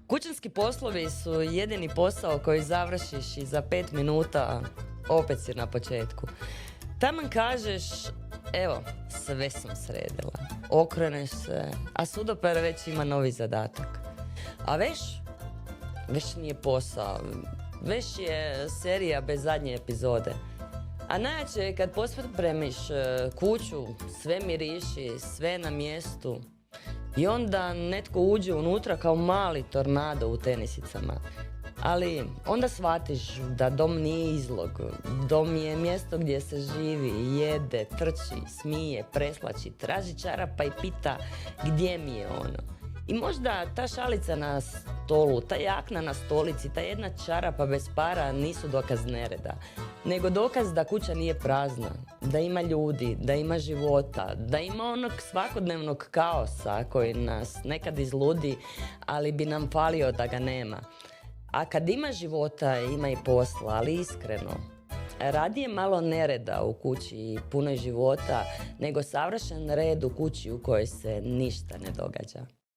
Kućanski poslovi su jedini posao koji završiš i za 5 minuta opet si na početku. Taman kažeš, evo, sve sam sredila. Okreneš se, a sudoper već ima novi zadatak. A već nije posao. Već je serija bez zadnje epizode. A najjače je kad pospremiš kuću, sve miriši, sve na mjestu. I onda netko uđe unutra kao mali tornado u tenisicama. Ali onda shvatiš da dom nije izlog. Dom je mjesto gdje se živi, jede, trči, smije, preslači, traži čarapa i pita gdje mi je ono. I možda ta šalica na stolu, ta jakna na stolici, ta jedna čarapa bez para nisu dokaz nereda, nego dokaz da kuća nije prazna, da ima ljudi, da ima života, da ima onog svakodnevnog kaosa koji nas nekad izludi, ali bi nam falio da ga nema. A kad ima života, ima i posla, ali iskreno. Radije malo nereda u kući i punoj života, nego savršen red u kući u kojoj se ništa ne događa.